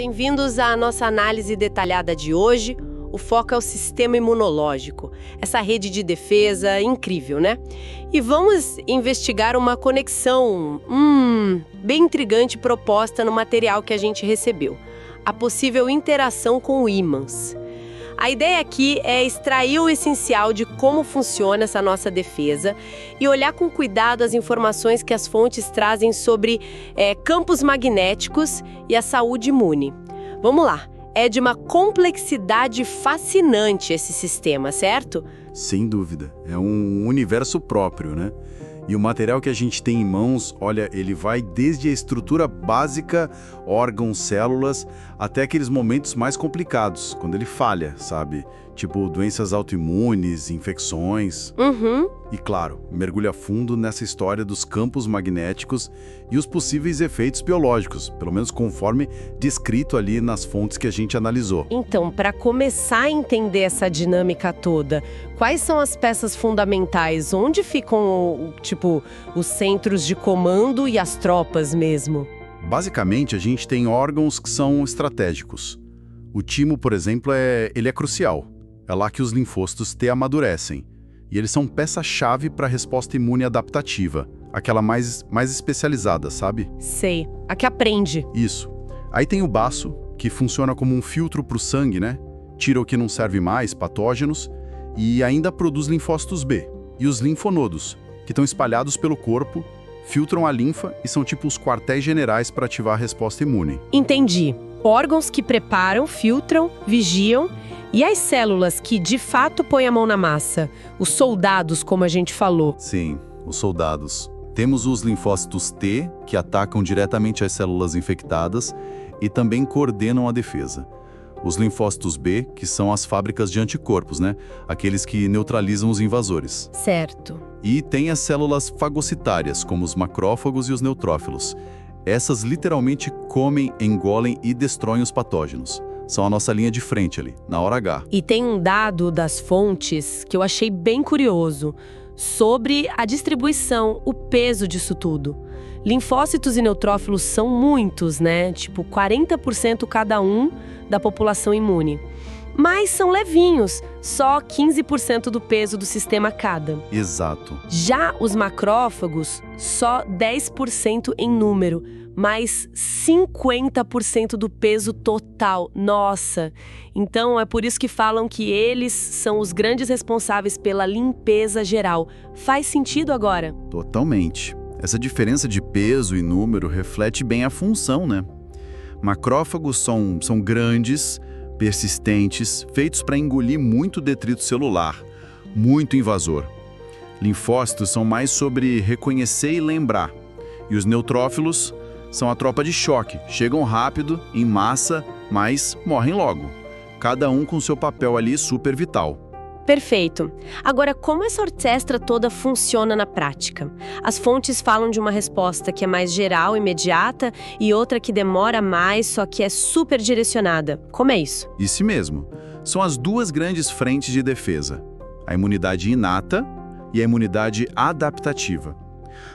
Bem-vindos à nossa análise detalhada de hoje. O foco é o sistema imunológico, essa rede de defesa incrível, né? E vamos investigar uma conexão bem intrigante proposta no material que a gente recebeu. A possível interação com ímãs. A ideia aqui é extrair o essencial de como funciona essa nossa defesa e olhar com cuidado as informações que as fontes trazem sobre campos magnéticos e a saúde imune. Vamos lá, é de uma complexidade fascinante esse sistema, certo? Sem dúvida, é um universo próprio, né? E o material que a gente tem em mãos, olha, ele vai desde a estrutura básica, órgãos, células, até aqueles momentos mais complicados, quando ele falha, sabe? Tipo doenças autoimunes, infecções. E claro, mergulha fundo nessa história dos campos magnéticos e os possíveis efeitos biológicos, pelo menos conforme descrito ali nas fontes que a gente analisou. Então, para começar a entender essa dinâmica toda, quais são as peças fundamentais? Onde ficam, os centros de comando e as tropas mesmo? Basicamente, a gente tem órgãos que são estratégicos. O timo, por exemplo, ele é crucial. É lá que os linfócitos T amadurecem. E eles são peça-chave para a resposta imune adaptativa, aquela mais especializada, sabe? Sei, a que aprende. Isso. Aí tem o baço, que funciona como um filtro para o sangue, né? Tira o que não serve mais, patógenos, e ainda produz linfócitos B. E os linfonodos, que estão espalhados pelo corpo, filtram a linfa e são tipo os quartéis generais para ativar a resposta imune. Entendi. Órgãos que preparam, filtram, vigiam, e as células que de fato põem a mão na massa, os soldados, como a gente falou. Sim, os soldados. Temos os linfócitos T, que atacam diretamente as células infectadas e também coordenam a defesa. Os linfócitos B, que são as fábricas de anticorpos, né? Aqueles que neutralizam os invasores. Certo. E tem as células fagocitárias, como os macrófagos e os neutrófilos. Essas literalmente comem, engolem e destroem os patógenos. São a nossa linha de frente ali, na hora H. E tem um dado das fontes que eu achei bem curioso sobre a distribuição, o peso disso tudo. Linfócitos e neutrófilos são muitos, né? 40% cada um da população imune. Mas são levinhos, só 15% do peso do sistema cada. Exato. Já os macrófagos, só 10% em número, mas 50% do peso total. Nossa! Então é por isso que falam que eles são os grandes responsáveis pela limpeza geral. Faz sentido agora? Totalmente. Essa diferença de peso e número reflete bem a função, né? Macrófagos são grandes, persistentes, feitos para engolir muito detrito celular, muito invasor. Linfócitos são mais sobre reconhecer e lembrar. E os neutrófilos são a tropa de choque, chegam rápido, em massa, mas morrem logo. Cada um com seu papel ali super vital. Perfeito. Agora, como essa orquestra toda funciona na prática? As fontes falam de uma resposta que é mais geral, imediata, e outra que demora mais, só que é super direcionada. Como é isso? Isso mesmo. São as duas grandes frentes de defesa. A imunidade inata e a imunidade adaptativa.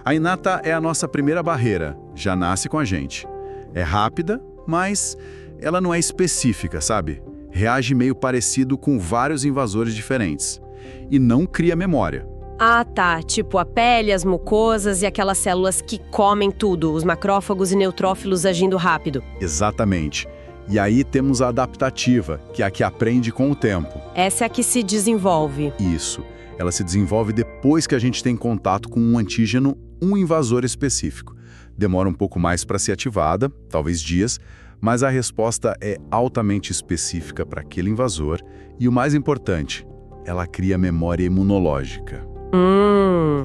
A inata é a nossa primeira barreira, já nasce com a gente. É rápida, mas ela não é específica, sabe? Reage meio parecido com vários invasores diferentes. E não cria memória. Ah, tá. Tipo a pele, as mucosas e aquelas células que comem tudo, os macrófagos e neutrófilos agindo rápido. Exatamente. E aí temos a adaptativa, que é a que aprende com o tempo. Essa é a que se desenvolve. Isso. Ela se desenvolve depois que a gente tem contato com um antígeno, um invasor específico. Demora um pouco mais para ser ativada, talvez dias, mas a resposta é altamente específica para aquele invasor e, o mais importante, ela cria memória imunológica.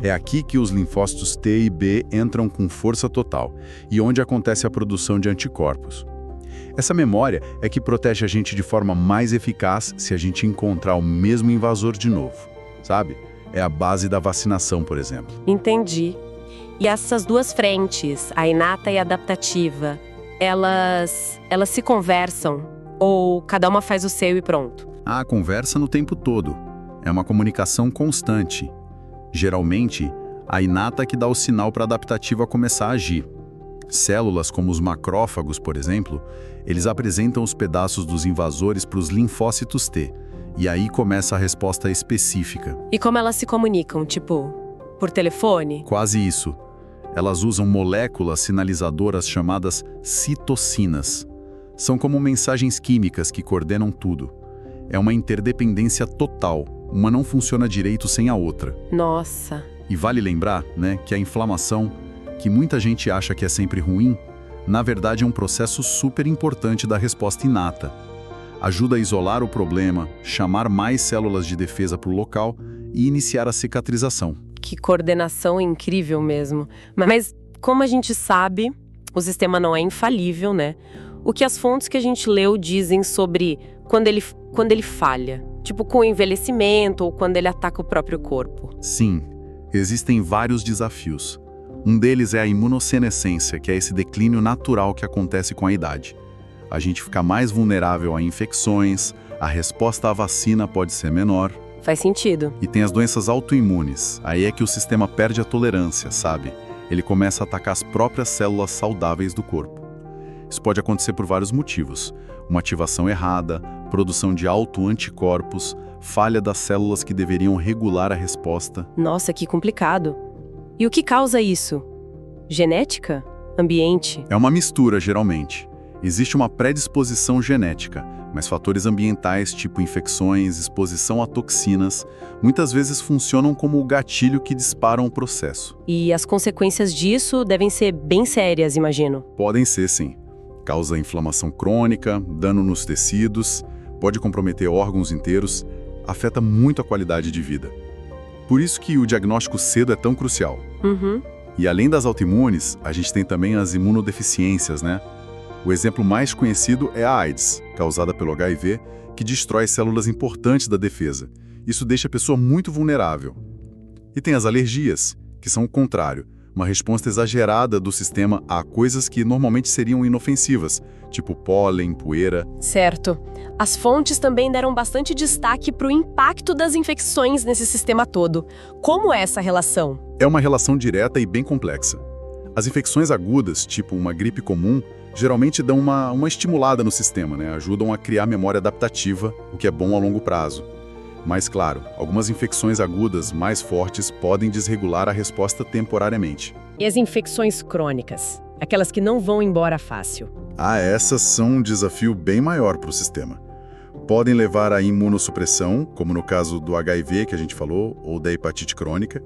É aqui que os linfócitos T e B entram com força total e onde acontece a produção de anticorpos. Essa memória é que protege a gente de forma mais eficaz se a gente encontrar o mesmo invasor de novo, sabe? É a base da vacinação, por exemplo. Entendi. E essas duas frentes, a inata e a adaptativa, elas se conversam? Ou cada uma faz o seu e pronto? A conversa no tempo todo. É uma comunicação constante. Geralmente, a inata que dá o sinal para a adaptativa começar a agir. Células como os macrófagos, por exemplo, eles apresentam os pedaços dos invasores para os linfócitos T, e aí começa a resposta específica. E como elas se comunicam, tipo, por telefone? Quase isso. Elas usam moléculas sinalizadoras chamadas citocinas. São como mensagens químicas que coordenam tudo. É uma interdependência total. Uma não funciona direito sem a outra. Nossa. E vale lembrar, né, que a inflamação, que muita gente acha que é sempre ruim, na verdade é um processo super importante da resposta inata. Ajuda a isolar o problema, chamar mais células de defesa para o local e iniciar a cicatrização. Que coordenação incrível mesmo. Mas, como a gente sabe, o sistema não é infalível, né? O que as fontes que a gente leu dizem sobre quando ele falha? Tipo, com o envelhecimento ou quando ele ataca o próprio corpo? Sim, existem vários desafios. Um deles é a imunossenescência, que é esse declínio natural que acontece com a idade. A gente fica mais vulnerável a infecções, a resposta à vacina pode ser menor. Faz sentido. E tem as doenças autoimunes. Aí é que o sistema perde a tolerância, sabe? Ele começa a atacar as próprias células saudáveis do corpo. Isso pode acontecer por vários motivos. Uma ativação errada, produção de autoanticorpos, falha das células que deveriam regular a resposta. Nossa, que complicado. E o que causa isso? Genética? Ambiente? É uma mistura, geralmente. Existe uma predisposição genética, mas fatores ambientais, tipo infecções, exposição a toxinas, muitas vezes funcionam como o gatilho que disparam o processo. E as consequências disso devem ser bem sérias, imagino. Podem ser, sim. Causa inflamação crônica, dano nos tecidos, pode comprometer órgãos inteiros, afeta muito a qualidade de vida. Por isso que o diagnóstico cedo é tão crucial. Uhum. E além das autoimunes, a gente tem também as imunodeficiências, né? O exemplo mais conhecido é a AIDS, causada pelo HIV, que destrói células importantes da defesa. Isso deixa a pessoa muito vulnerável. E tem as alergias, que são o contrário, uma resposta exagerada do sistema a coisas que normalmente seriam inofensivas, tipo pólen, poeira. Certo. As fontes também deram bastante destaque para o impacto das infecções nesse sistema todo. Como é essa relação? É uma relação direta e bem complexa. As infecções agudas, tipo uma gripe comum, geralmente dão uma estimulada no sistema, né? Ajudam a criar memória adaptativa, o que é bom a longo prazo. Mas, claro, algumas infecções agudas mais fortes podem desregular a resposta temporariamente. E as infecções crônicas? Aquelas que não vão embora fácil? Essas são um desafio bem maior para o sistema. Podem levar à imunossupressão, como no caso do HIV que a gente falou, ou da hepatite crônica,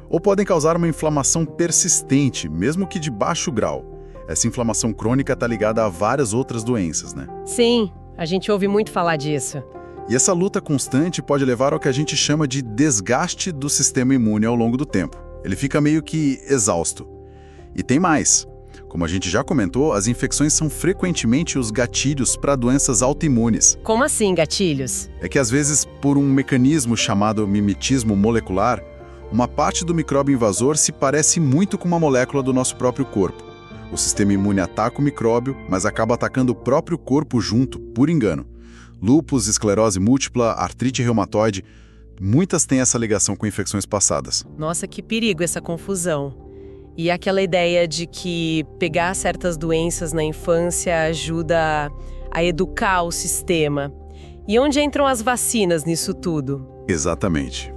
ou podem causar uma inflamação persistente, mesmo que de baixo grau. Essa inflamação crônica está ligada a várias outras doenças, né? Sim, a gente ouve muito falar disso. E essa luta constante pode levar ao que a gente chama de desgaste do sistema imune ao longo do tempo. Ele fica meio que exausto. E tem mais. Como a gente já comentou, as infecções são frequentemente os gatilhos para doenças autoimunes. Como assim, gatilhos? É que às vezes, por um mecanismo chamado mimetismo molecular, uma parte do micróbio invasor se parece muito com uma molécula do nosso próprio corpo. O sistema imune ataca o micróbio, mas acaba atacando o próprio corpo junto, por engano. Lúpus, esclerose múltipla, artrite reumatoide, muitas têm essa ligação com infecções passadas. Nossa, que perigo essa confusão. E aquela ideia de que pegar certas doenças na infância ajuda a educar o sistema. E onde entram as vacinas nisso tudo? Exatamente.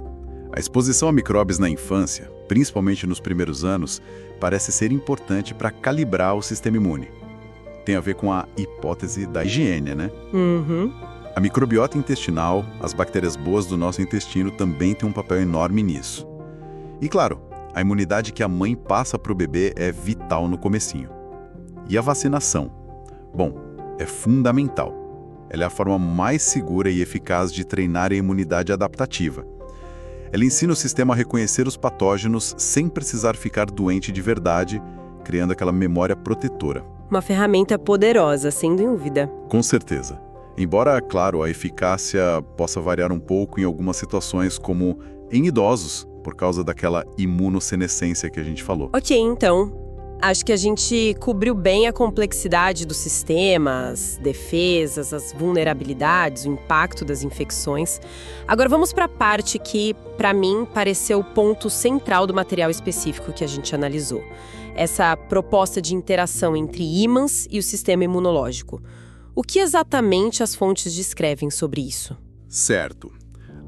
A exposição a micróbios na infância, principalmente nos primeiros anos, parece ser importante para calibrar o sistema imune. Tem a ver com a hipótese da higiene, né? Uhum. A microbiota intestinal, as bactérias boas do nosso intestino também têm um papel enorme nisso. E claro, a imunidade que a mãe passa para o bebê é vital no comecinho. E a vacinação? Bom, é fundamental. Ela é a forma mais segura e eficaz de treinar a imunidade adaptativa. Ela ensina o sistema a reconhecer os patógenos sem precisar ficar doente de verdade, criando aquela memória protetora. Uma ferramenta poderosa, sem dúvida. Com certeza. Embora, claro, a eficácia possa variar um pouco em algumas situações, como em idosos, por causa daquela imunossenescência que a gente falou. Ok, então, Acho que a gente cobriu bem a complexidade do sistema, as defesas, as vulnerabilidades, o impacto das infecções. Agora vamos para a parte que, para mim, pareceu o ponto central do material específico que a gente analisou. Essa proposta de interação entre ímãs e o sistema imunológico. O que exatamente as fontes descrevem sobre isso? Certo.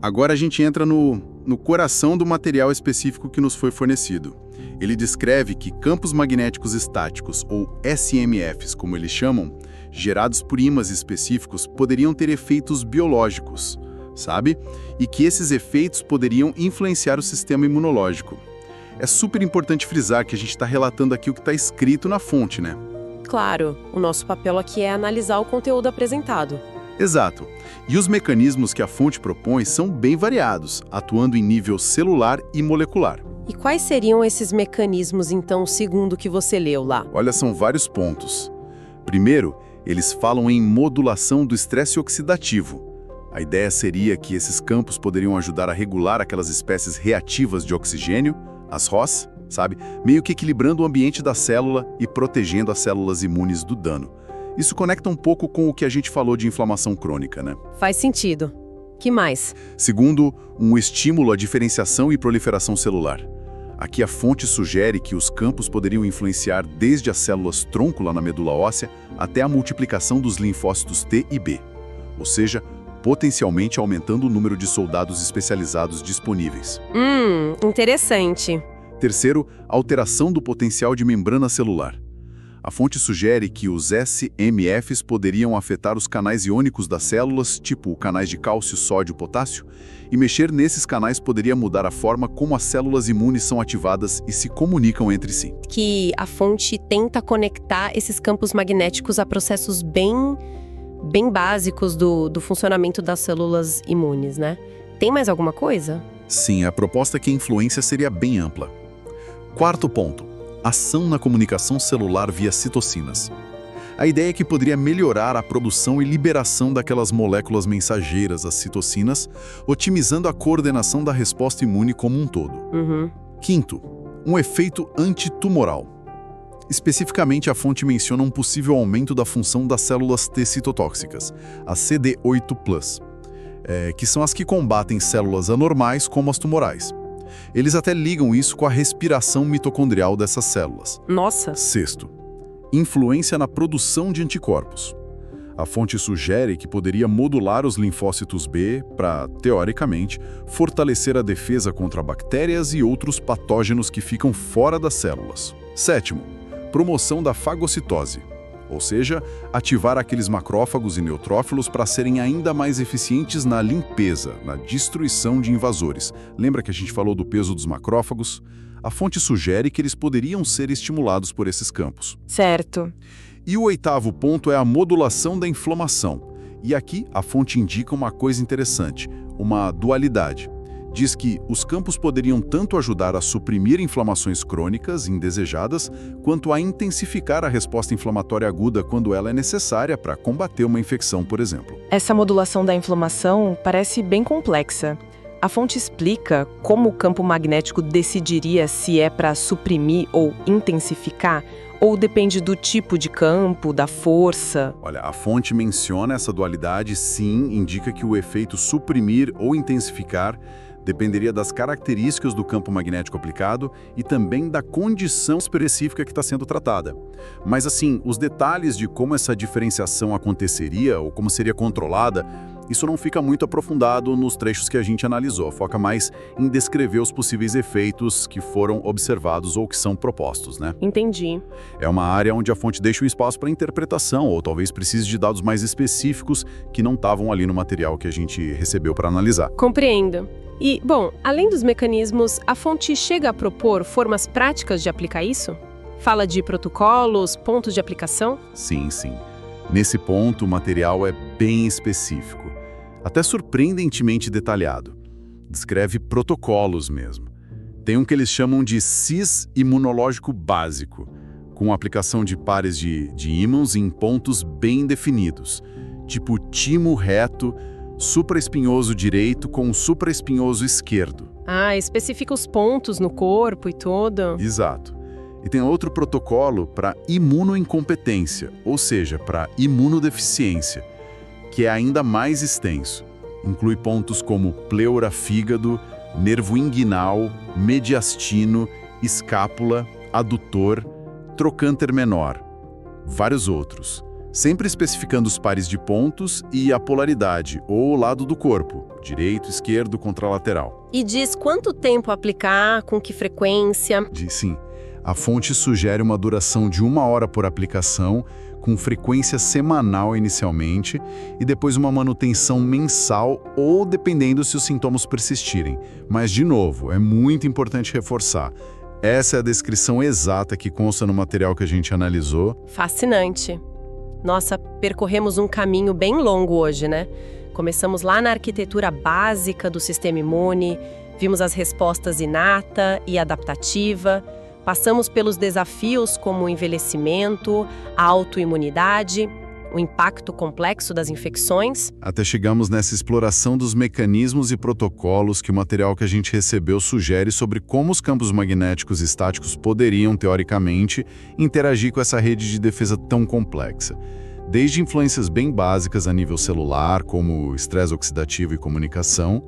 Agora a gente entra no coração do material específico que nos foi fornecido. Ele descreve que campos magnéticos estáticos, ou SMFs, como eles chamam, gerados por ímãs específicos, poderiam ter efeitos biológicos, sabe? E que esses efeitos poderiam influenciar o sistema imunológico. É super importante frisar que a gente está relatando aqui o que está escrito na fonte, né? Claro, o nosso papel aqui é analisar o conteúdo apresentado. Exato. E os mecanismos que a fonte propõe são bem variados, atuando em nível celular e molecular. E quais seriam esses mecanismos, então, segundo o que você leu lá? Olha, são vários pontos. Primeiro, eles falam em modulação do estresse oxidativo. A ideia seria que esses campos poderiam ajudar a regular aquelas espécies reativas de oxigênio, as ROS, sabe? Meio que equilibrando o ambiente da célula e protegendo as células imunes do dano. Isso conecta um pouco com o que a gente falou de inflamação crônica, né? Faz sentido. Que mais? Segundo, um estímulo à diferenciação e proliferação celular. Aqui a fonte sugere que os campos poderiam influenciar desde as células tronco lá na medula óssea até a multiplicação dos linfócitos T e B, ou seja, potencialmente aumentando o número de soldados especializados disponíveis. Interessante. Terceiro, alteração do potencial de membrana celular. A fonte sugere que os SMFs poderiam afetar os canais iônicos das células, tipo canais de cálcio, sódio, potássio, e mexer nesses canais poderia mudar a forma como as células imunes são ativadas e se comunicam entre si. Que a fonte tenta conectar esses campos magnéticos a processos bem básicos do funcionamento das células imunes, né? Tem mais alguma coisa? Sim, a proposta é que a influência seria bem ampla. Quarto ponto. Ação na comunicação celular via citocinas. A ideia é que poderia melhorar a produção e liberação daquelas moléculas mensageiras, as citocinas, otimizando a coordenação da resposta imune como um todo. Quinto, um efeito antitumoral. Especificamente, a fonte menciona um possível aumento da função das células T citotóxicas, as CD8+, que são as que combatem células anormais como as tumorais. Eles até ligam isso com a respiração mitocondrial dessas células. Nossa! Sexto, influência na produção de anticorpos. A fonte sugere que poderia modular os linfócitos B para, teoricamente, fortalecer a defesa contra bactérias e outros patógenos que ficam fora das células. Sétimo, promoção da fagocitose. Ou seja, ativar aqueles macrófagos e neutrófilos para serem ainda mais eficientes na limpeza, na destruição de invasores. Lembra que a gente falou do peso dos macrófagos? A fonte sugere que eles poderiam ser estimulados por esses campos. Certo. E o oitavo ponto é a modulação da inflamação. E aqui a fonte indica uma coisa interessante, uma dualidade. Diz que os campos poderiam tanto ajudar a suprimir inflamações crônicas indesejadas, quanto a intensificar a resposta inflamatória aguda quando ela é necessária para combater uma infecção, por exemplo. Essa modulação da inflamação parece bem complexa. A fonte explica como o campo magnético decidiria se é para suprimir ou intensificar, ou depende do tipo de campo, da força? Olha, a fonte menciona essa dualidade, sim, indica que o efeito suprimir ou intensificar dependeria das características do campo magnético aplicado e também da condição específica que está sendo tratada. Mas, assim, os detalhes de como essa diferenciação aconteceria ou como seria controlada, isso não fica muito aprofundado nos trechos que a gente analisou. Foca mais em descrever os possíveis efeitos que foram observados ou que são propostos, né? Entendi. É uma área onde a fonte deixa um espaço para interpretação ou talvez precise de dados mais específicos que não estavam ali no material que a gente recebeu para analisar. Compreendo. E, bom, além dos mecanismos, a fonte chega a propor formas práticas de aplicar isso? Fala de protocolos, pontos de aplicação? Sim, sim. Nesse ponto, o material é bem específico, até surpreendentemente detalhado. Descreve protocolos mesmo. Tem um que eles chamam de CIS imunológico básico, com aplicação de pares de ímãs em pontos bem definidos, tipo timo reto, supraespinhoso direito com supraespinhoso esquerdo. Ah, especifica os pontos no corpo e tudo. Exato. E tem outro protocolo para imunoincompetência, ou seja, para imunodeficiência, que é ainda mais extenso. Inclui pontos como pleura, fígado, nervo inguinal, mediastino, escápula, adutor, trocânter menor, vários outros, sempre especificando os pares de pontos e a polaridade, ou o lado do corpo, direito, esquerdo, contralateral. E diz quanto tempo aplicar, com que frequência? Sim, a fonte sugere uma duração de 1 hora por aplicação, com frequência semanal inicialmente, e depois uma manutenção mensal ou dependendo se os sintomas persistirem. Mas, de novo, é muito importante reforçar. Essa é a descrição exata que consta no material que a gente analisou. Fascinante. Nossa, percorremos um caminho bem longo hoje, né? Começamos lá na arquitetura básica do sistema imune, vimos as respostas inata e adaptativa, passamos pelos desafios como o envelhecimento, a autoimunidade, o impacto complexo das infecções. Até chegamos nessa exploração dos mecanismos e protocolos que o material que a gente recebeu sugere sobre como os campos magnéticos estáticos poderiam, teoricamente, interagir com essa rede de defesa tão complexa. Desde influências bem básicas a nível celular, como estresse oxidativo e comunicação,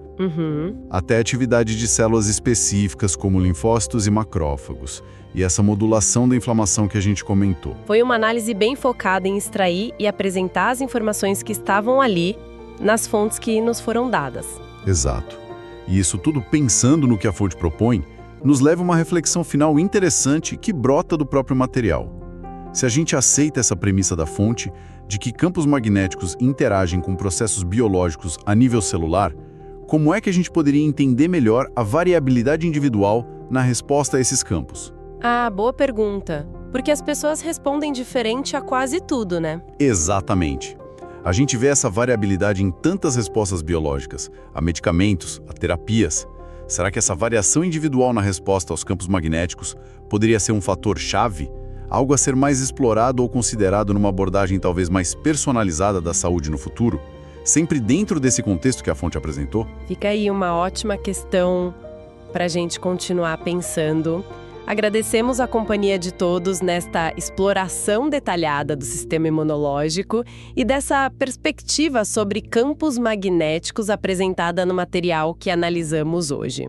até atividade de células específicas, como linfócitos e macrófagos, e essa modulação da inflamação que a gente comentou. Foi uma análise bem focada em extrair e apresentar as informações que estavam ali, nas fontes que nos foram dadas. Exato. E isso tudo pensando no que a fonte propõe, nos leva a uma reflexão final interessante que brota do próprio material. Se a gente aceita essa premissa da fonte, de que campos magnéticos interagem com processos biológicos a nível celular, como é que a gente poderia entender melhor a variabilidade individual na resposta a esses campos? Ah, boa pergunta. Porque as pessoas respondem diferente a quase tudo, né? Exatamente. A gente vê essa variabilidade em tantas respostas biológicas, a medicamentos, a terapias. Será que essa variação individual na resposta aos campos magnéticos poderia ser um fator-chave? Algo a ser mais explorado ou considerado numa abordagem talvez mais personalizada da saúde no futuro? Sempre dentro desse contexto que a fonte apresentou? Fica aí uma ótima questão para a gente continuar pensando. Agradecemos a companhia de todos nesta exploração detalhada do sistema imunológico e dessa perspectiva sobre campos magnéticos apresentada no material que analisamos hoje.